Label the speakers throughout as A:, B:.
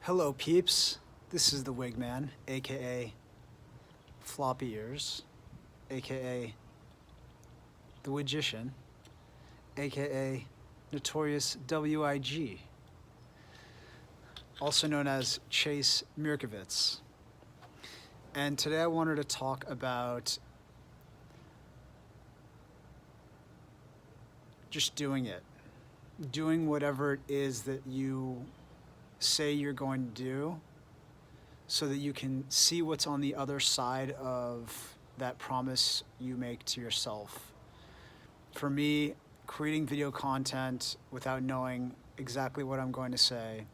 A: Hello peeps, this is the Wigman, aka Floppy Ears, aka the Wigician, aka Notorious WIG, also known as Chase Mirkovitz. And today I wanted to talk about just doing it. Doing whatever it is that you say you're going to do so that you can see what's on the other side of that promise you make to yourself. For me, creating video content without knowing exactly what I'm going to say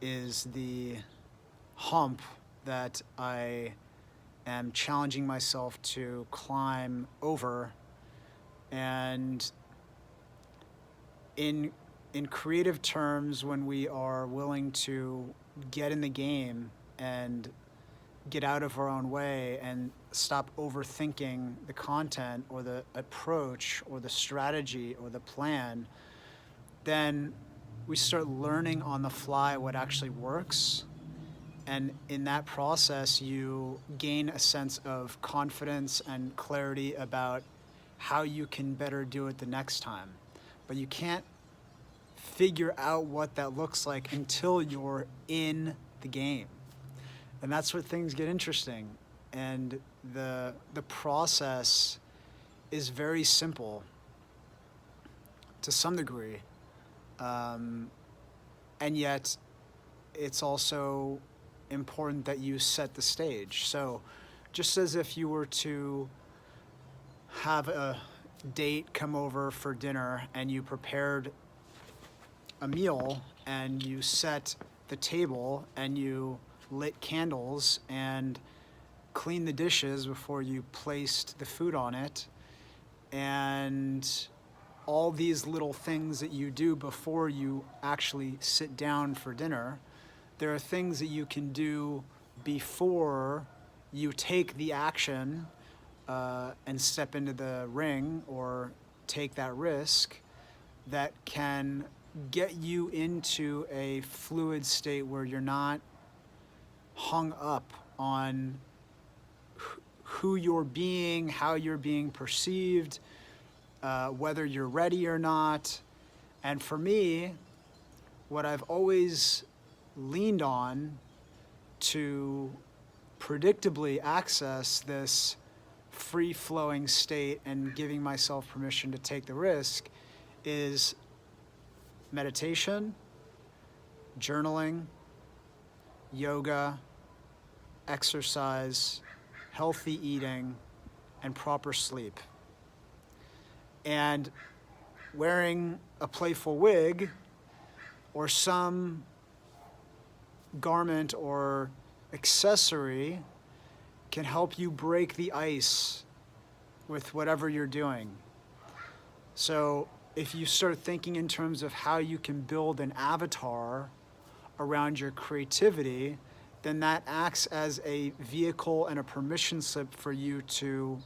A: is the hump that I am challenging myself to climb over. And in creative terms, when we are willing to get in the game and get out of our own way and stop overthinking the content or the approach or the strategy or the plan, then we start learning on the fly what actually works. And in that process, you gain a sense of confidence and clarity about how you can better do it the next time. But you can't figure out what that looks like until you're in the game. And that's where things get interesting. And the process is very simple to some degree. And yet it's also important that you set the stage. So just as if you were to have a date come over for dinner and you prepared a meal and you set the table and you lit candles and cleaned the dishes before you placed the food on it, and all these little things that you do before you actually sit down for dinner, there are things that you can do before you take the action and step into the ring or take that risk that can get you into a fluid state where you're not hung up on who you're being, how you're being perceived, whether you're ready or not. And for me, what I've always leaned on to predictably access this free-flowing state and giving myself permission to take the risk is meditation, journaling, yoga, exercise, healthy eating, and proper sleep. And wearing a playful wig or some garment or accessory can help you break the ice with whatever you're doing. So if you start thinking in terms of how you can build an avatar around your creativity, then that acts as a vehicle and a permission slip for you to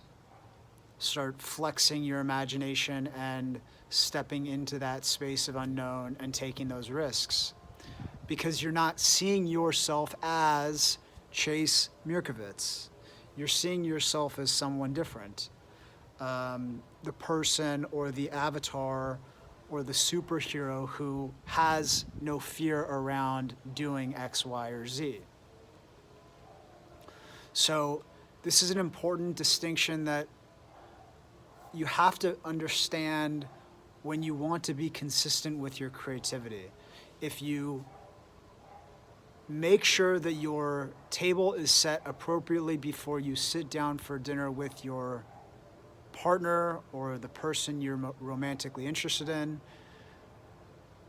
A: start flexing your imagination and stepping into that space of unknown and taking those risks. Because you're not seeing yourself as Chase Mirkovitz. You're seeing yourself as someone different. The person or the avatar or the superhero who has no fear around doing X, Y, or Z. So this is an important distinction that you have to understand when you want to be consistent with your creativity. If you make sure that your table is set appropriately before you sit down for dinner with your partner or the person you're romantically interested in,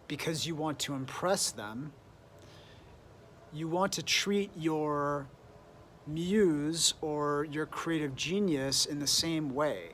A: because you want to impress them, you want to treat your muse or your creative genius in the same way.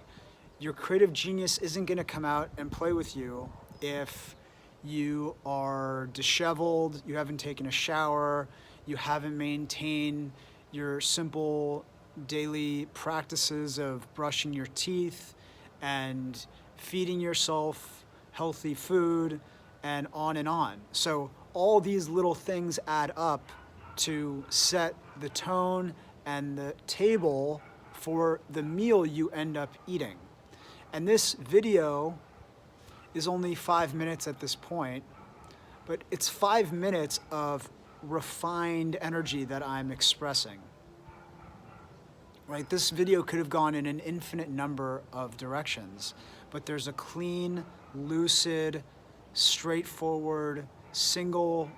A: Your creative genius isn't going to come out and play with you if you are disheveled, you haven't taken a shower, you haven't maintained your simple daily practices of brushing your teeth and feeding yourself healthy food and on and on. So all these little things add up to set the tone and the table for the meal you end up eating. And this video is only 5 minutes at this point, but it's 5 minutes of refined energy that I'm expressing. Right? This video could have gone in an infinite number of directions, but there's a clean, lucid, straightforward, single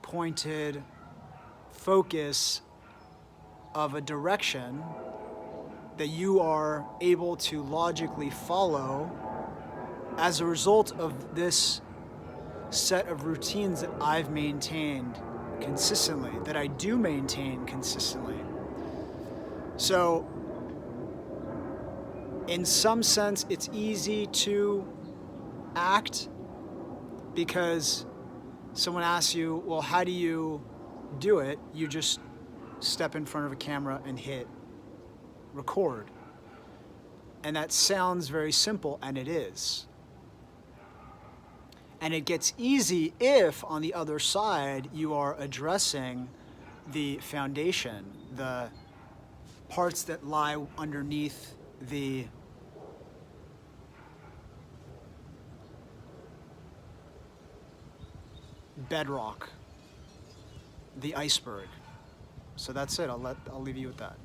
A: pointed focus of a direction that you are able to logically follow as a result of this set of routines that I've maintained consistently, that I do maintain consistently. So, in some sense, it's easy to act because someone asks you, well, how do you do it? You just step in front of a camera and hit record. And that sounds very simple, and it is. And it gets easy if, on the other side, you are addressing the foundation, the parts that lie underneath the bedrock, the iceberg. So that's it. I'll leave you with that.